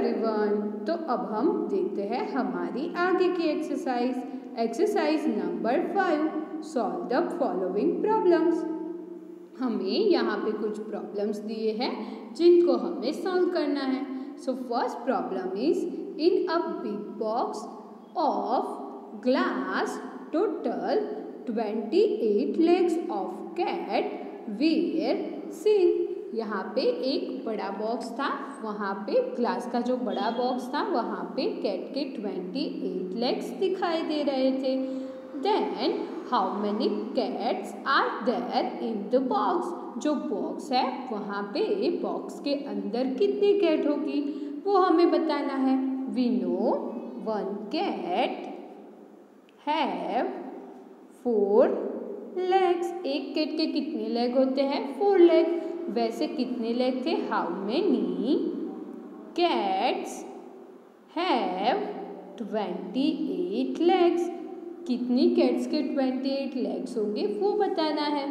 Everyone. तो अब हम देखते हैं हमारी आगे की exercise. Exercise number 5, solve the following problems. हमें यहाँ पे कुछ प्रॉब्लम्स दिए हैं जिनको हमें सॉल्व करना है। So first problem is in a big box of glass total 28 legs of cat were seen। यहाँ पे एक बड़ा बॉक्स था, वहाँ पे ग्लास का जो बड़ा बॉक्स था वहाँ पे कैट के 28 लेग्स दिखाई दे रहे थे। Then how many cats are there in the box. जो बॉक्स है वहाँ पे बॉक्स के अंदर कितनी कैट होगी वो हमें बताना है। We know one cat have 4 legs। एक कैट के कितने लेग होते हैं? 4 लेग। वैसे कितने लेग थे? How many cats have 28 legs। कितनी कैट्स के 28 legs होंगे वो बताना है।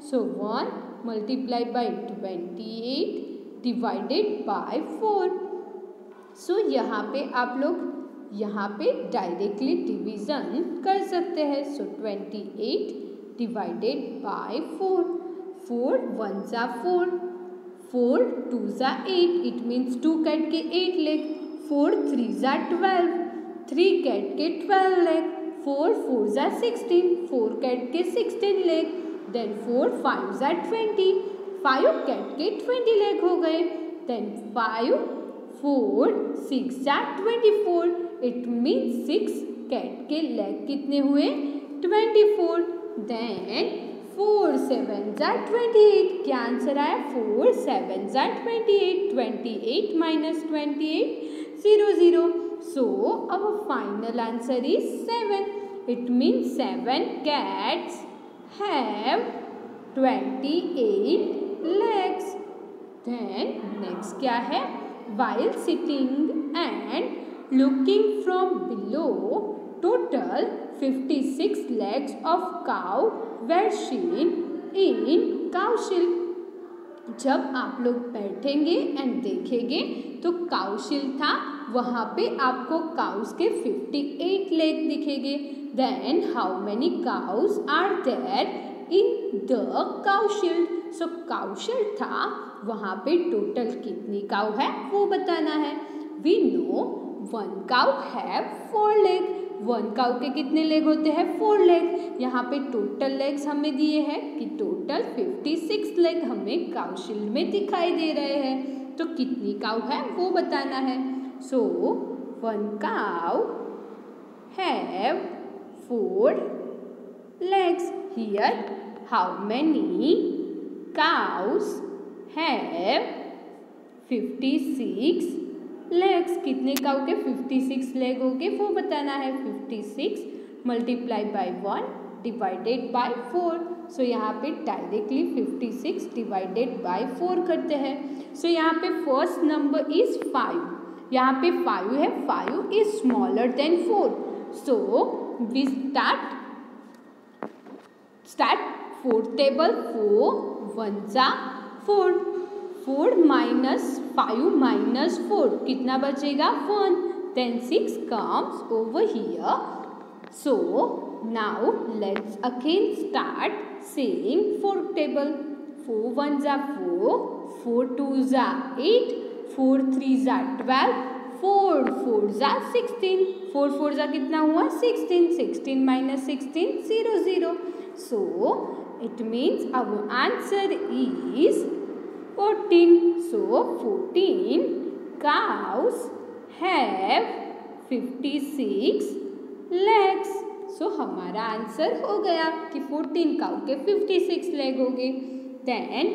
सो 1 multiplied by 28 divided by 4। सो यहाँ पे आप लोग यहाँ पे डायरेक्टली डिवीज़न कर सकते हैं। सो 28 डिवाइडेड बाय 4। 4 1 जा 4, 4 2 जा 8, इट मीन्स 2 कैट के 8 लेग। 4 3 जा 12, 3 कैट के 12 लेग। 4 4 जा 16, 4 कैट के 16 लेग। देन 4 5 जा 20, 5 कैट के 20 लेग हो गए। देन 5 4 6 जा 24, इट मीन्स 6 कैट के लेग कितने हुए? 24। देन 4 7 जा 28, क्या आंसर आया? 4 7 जा 28, 28 minus 28 0 0। So our final answer is 7। It means 7 cats have 28 legs। Then next क्या है? While sitting and looking from below, total 56 legs of cow were seen in cowshield। जब आप लोग बैठेंगे एंड देखेंगे तो काउशिल था, वहाँ पे आपको काउस के 58 लेग दिखेंगे। Then how many cows are there in the cowshed. So cowshed था, वहाँ पे टोटल कितनी काउ है वो बताना है। We know 1 cow have 4 leg. 1 cow के कितने लेग होते हैं? 4 लेग। यहाँ पे टोटल लेग्स हमें दिए हैं कि टोटल 56 लेग हमें काउशिल्ड में दिखाई दे रहे हैं। तो कितनी काउ है वो बताना है। सो 1 cow have 4 legs। Here how many cows have 56 legs। कितने काउ के 56 लेग हो गए वो बताना है। 56 मल्टीप्लाई बाय 1 डिवाइडेड बाय 4। सो यहाँ पे डायरेक्टली 56 डिवाइडेड बाय 4 करते हैं। सो यहाँ पे फर्स्ट नंबर इज 5। यहाँ पे 5 है, 5 is smaller than 4। So we start fourth table. 4 1 जा 4, 4 माइनस 5 माइनस 4 कितना बचेगा? 1। Then 6 comes over here. So now let's again start saying fourth table. 4 1 जा 4, 4 2 जा 8, 4 3 जा 12, 4 4 जा 16, 4 4 जा कितना हुआ? 16, 16 minus 16 0 0। So it means our answer is 14. So 14 cows have 56 legs। सो हमारा आंसर हो गया कि 14 काउ के 56 लेग हो गए। Then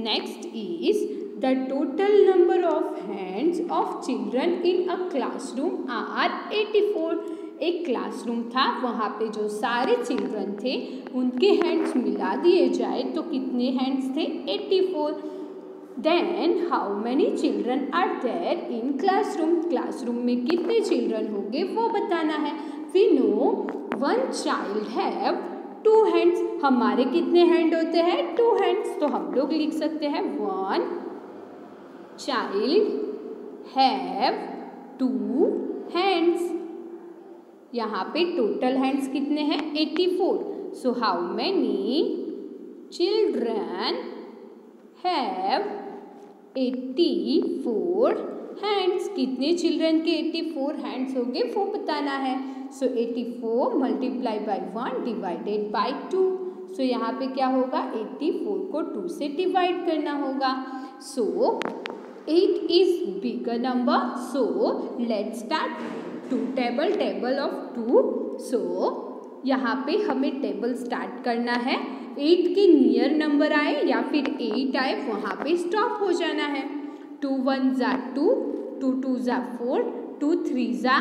next is the total number of hands of children in a classroom are 84। एक क्लासरूम था, वहाँ पे जो सारे चिल्ड्रन थे उनके हैंड्स मिला दिए जाए तो कितने हैंड्स थे? 84। Then how many children are there in classroom. Classroom में कितने चिल्ड्रन होंगे वो बताना है। We know 1 child have 2 hands. हमारे कितने हैंड होते हैं? 2 हैंड्स। तो हम लोग लिख सकते हैं 1 चाइल्ड हैव 2 हैंड्स। यहाँ पे टोटल हैंड्स कितने हैं? 84। So how many children have 84 hands? कितने चिल्ड्रन के 84 हैंड्स होंगे वो बताना है। सो 84 मल्टीप्लाई बाई 1 डिवाइडेड बाई 2। सो यहाँ पे क्या होगा? 84 को 2 से डिवाइड करना होगा। सो 8 is bigger number, so let's start 2 table of 2। सो यहाँ पे हमें टेबल स्टार्ट करना है। 8 के नियर नंबर आए या फिर 8 आए वहाँ पे स्टॉप हो जाना है। 2 1 ज़ा 2, 2 2 ज़ा 4, 2 3 ज़ा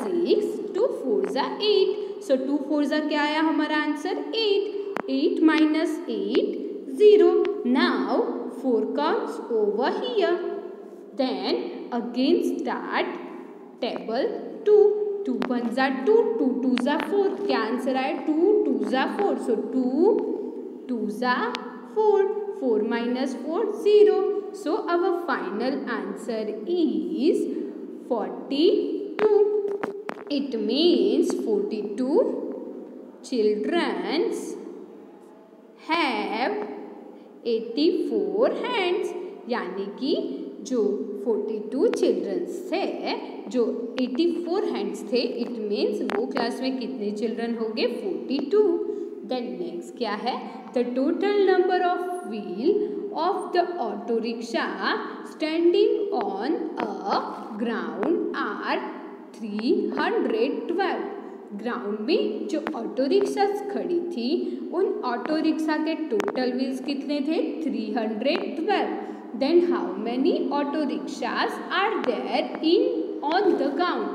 6, 2 4 ज़ा 8। सो 2 4 ज़ा क्या आया हमारा answer? 8। 8 minus 8, 0. Now 4 comes over here. Then again start table 2. 2 1 ज़ा 2, 2 2 ज़ा 4। क्या आंसर आया? 2 2 ज़ा 4। सो 2 2 ज़ा 4, 4 minus 4, 0. So our final answer is 42. It means 42 children have 84 hands। यानी कि जो 42 चिल्ड्रंस थे, जो 84 हैंड्स थे, इट मीन्स वो क्लास में कितने चिल्ड्रन होंगे? 42। देन नेक्स्ट क्या है? The total number of wheel of the auto rickshaw standing on a ground are 312। Ground में जो ऑटो रिक्शा खड़ी थी, उन ऑटो रिक्शा के टोटल व्हील्स कितने थे? 312। Then how many auto rickshaws are there in on the ground?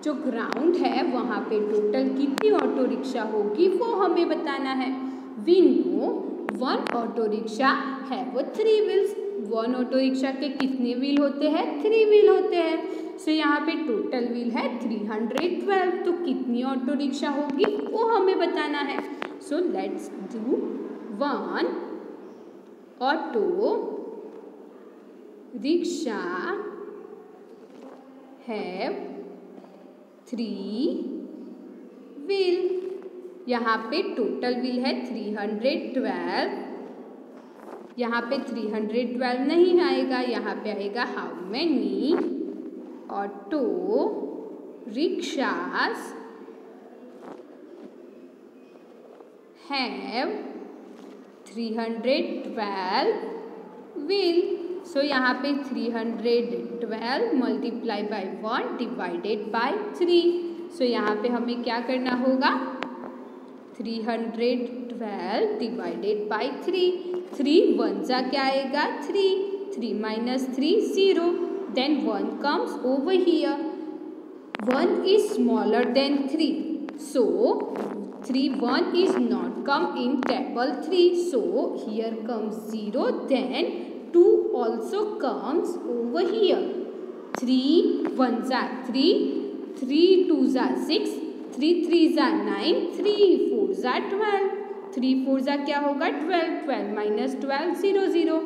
जो ground है वहाँ पे टोटल कितनी ऑटो रिक्शा होगी वो हमें बताना है। वी नो 1 ऑटो रिक्शा है वो 3 व्हील्स। 1 ऑटो रिक्शा के कितने व्हील होते हैं? 3 व्हील होते हैं। सो यहाँ पे टोटल व्हील है 312। तो कितनी ऑटो रिक्शा होगी वो हमें बताना है। So let's do 1 auto rickshaw have 3 wheel. यहाँ पे टोटल व्हील है 312। यहाँ पे 312 नहीं आएगा, यहाँ पे आएगा how many auto rickshaws have 312 wheel. So यहाँ पे 312 multiply by 1 divided by 3। So यहाँ पे हमें क्या करना होगा? 312 डिवाइडेड बाई 3। 3 1 ज़ा क्या आएगा? 3। 3 minus 3, 0. Then 1 comes over here. 1 is smaller than 3. So 1 is not come in table 3. So here comes 0. Then 2 also comes over here. 3 1 ज़ा 3, 3 2 ज़ा 6, 3 3 ज़ा 9, 3 4 ज़ा 12। 3 4 ज़ा क्या होगा? 12। 12 minus 12, 0 0.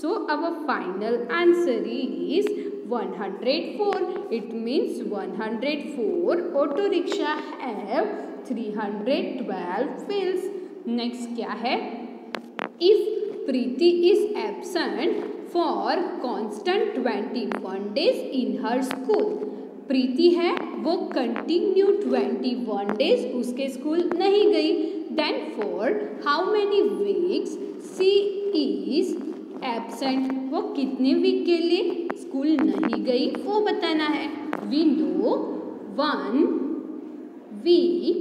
So our final answer is 104. It means 104 auto rickshaw have 312 wheels. Next क्या है? If Preeti is absent for constant 21 days in her school. प्रीति है वो कंटिन्यू 21 डेज उसके स्कूल नहीं गई। Then for how many weeks she is absent? वो कितने week के लिए स्कूल नहीं गई वो बताना है। We know 1 week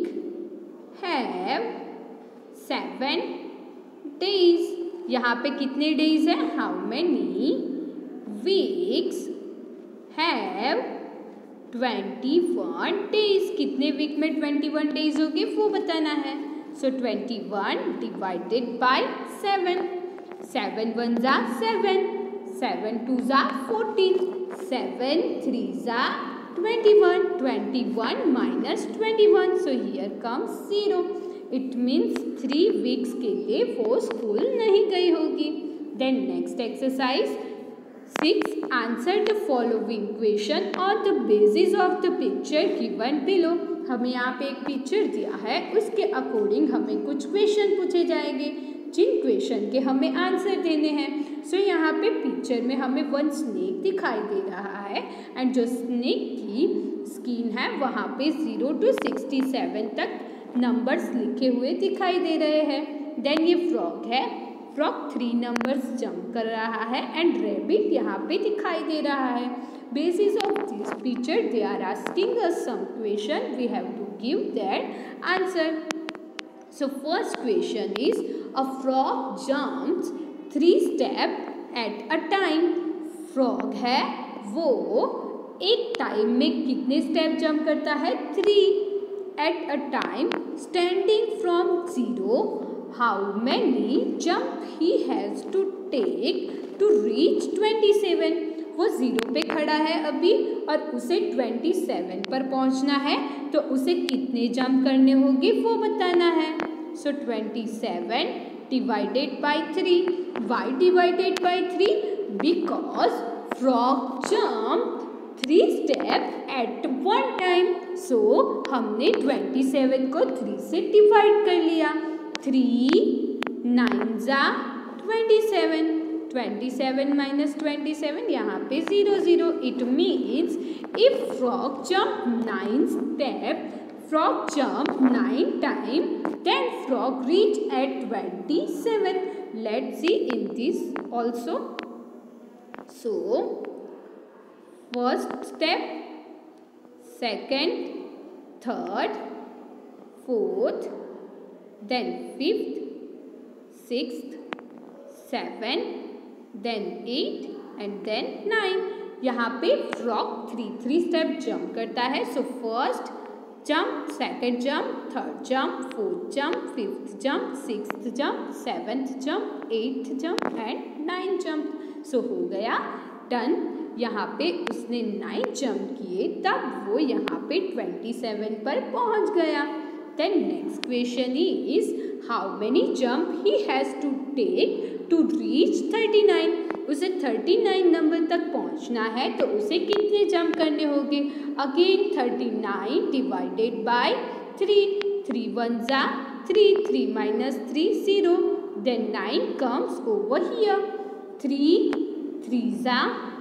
have 7 days. यहाँ पे कितने डेज है? How many weeks have 21 days. कितने वीक में 21 डेज होंगे वो बताना है। सो 21 डिवाइडेड बाय 7। 7 1 ज़ा 7, 7 2 ज़ा 14, 7 3 ज़ा 21, 21 minus 21. So here comes 0. It means 3 weeks के लिए वो स्कूल नहीं गई होगी। Then next exercise 6. Answer the following question on the basis of the picture given below. हमें यहाँ पे एक पिक्चर दिया है, उसके अकॉर्डिंग हमें कुछ क्वेश्चन पूछे जाएंगे जिन क्वेश्चन के हमें आंसर देने हैं. सो यहाँ पे पिक्चर में हमें वन स्नेक दिखाई दे रहा है एंड जो स्नेक की स्किन है वहाँ पे 0 to 67 तक नंबर्स लिखे हुए दिखाई दे रहे हैं. देन ये फ्रॉग है, फ्रॉग 3 नंबर्स जंप कर रहा है एंड रैबिट यहाँ पे दिखाई दे रहा है. Basis of this picture they are asking us some question, we have to give that answer. So first question is a frog jumps 3 step at a time. Frog है वो एक टाइम में कितने स्टेप जंप करता है? 3 at a time. Standing from 0, how many jump he has to take to reach 27. वो 0 पे खड़ा है अभी और उसे 27 पर पहुंचना है, तो उसे कितने जंप करने होंगे वो बताना है. So 27 divided by 3. Why divided by 3? Because frog jump 3 step at one time. So हमने 27 को 3 से डिवाइड कर लिया. 3 9 27. 27 माइनस 27 यहाँ पे 0 0. It means if frog jump 9 step, frog jump 9 times, then frog reach at 27. Let's see in this also. So first step, second, third, fourth, then fifth, sixth, seventh, then 8 and then 9. यहाँ पे frog 3 step jump करता है. So first jump, second jump, third jump, fourth jump, fifth jump, sixth jump, seventh jump, eighth jump and 9 jump. So हो गया done. यहाँ पे उसने 9 jump किए तब वो यहाँ पे 27 पर पहुँच गया. Then next question is how many jump he has to take to reach 39. उसे 39 नंबर तक पहुंचना है, तो उसे कितने जंप करने होंगे? Again 39 divided by 3. 3 1 जा 3, 3 minus 3 0. Then 9 comes over here. 3 3 जा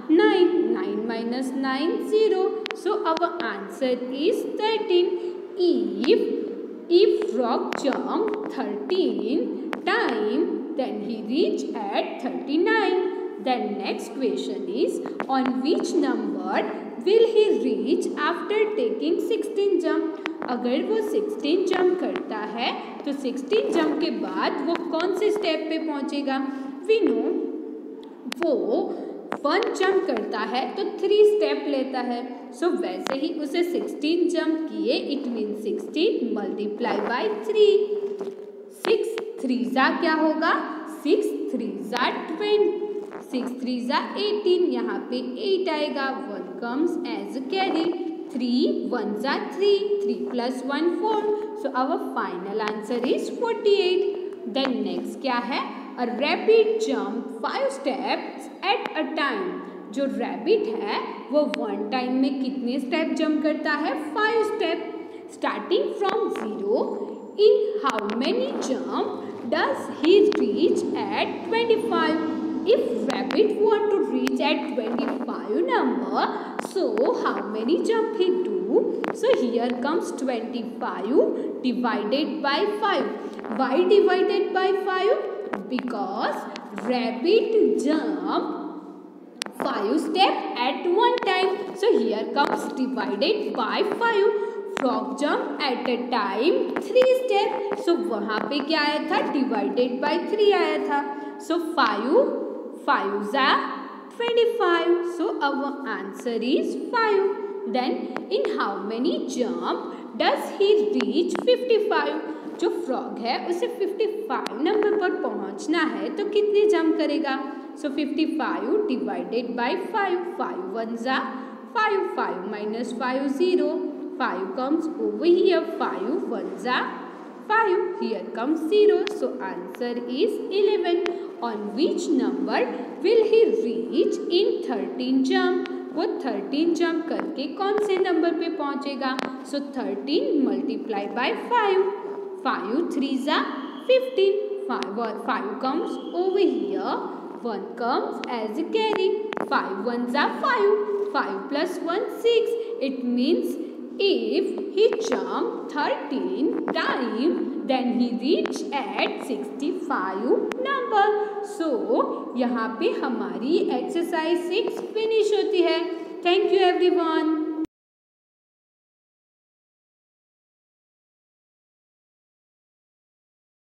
9, 9 minus 9 0. So our answer is 13. If frog jump 13 times, then he reach at 39. Then next question is on which number will he reach after taking 16 jump. अगर वो 16 jump करता है तो 16 jump के बाद वो कौन से स्टेप पे पहुंचेगा? वी नो वो 1 जंप करता है तो 3 स्टेप लेता है. सो वैसे ही उसे 16 जंप किए, इट मीन 16 मल्टीप्लाई बाई 3. 6 3 जा क्या होगा? 6 3 जा 20. 6 3 जा 18. यहाँ पे 8 आएगा. 1 comes as a carry. 3 1 जा 3. 3 plus 1 4. So our final answer is 48. Then next क्या है? A rabbit jump 5 steps at a time. जो रैबिट है वो 1 टाइम में कितने स्टेप जंप करता है? 5 step. Starting from 0, in how many jump does he reach at 25? If rabbit want to reach at 25 number, so how many jump he do? So here comes 25 divided by 5. Why divided by 5? Because rabbit jump 5 step at one time. So here comes divided by 5. Frog jump at a time 3 step. So वहाँ पे क्या आया था? Divided by 3 आया था. So 5 जा 25. So our answer is 5. Then in how many jump does he reach 55? जो frog है उसे 55 नंबर पर पहुंचना है तो कितने जंप करेगा? सो 55 डिवाइडेड बाई 5. 5 1 जा 5. 5 minus 5 0. 5 comes over here. 5 1 जा 5. Here comes 0. So answer is 11. On which number will he reach in 13 jump. वो 13 जंप करके कौन से नंबर पे पहुंचेगा। सो 13 multiply by 5, 5 3s are 15, 5 comes over here, 1 comes as a carry, 5 1s are 5, 5 plus 1 6. It means if he jumped 13 times then he reached at 65 number. So यहाँ पे हमारी exercise 6 finish होती है। Thank you everyone.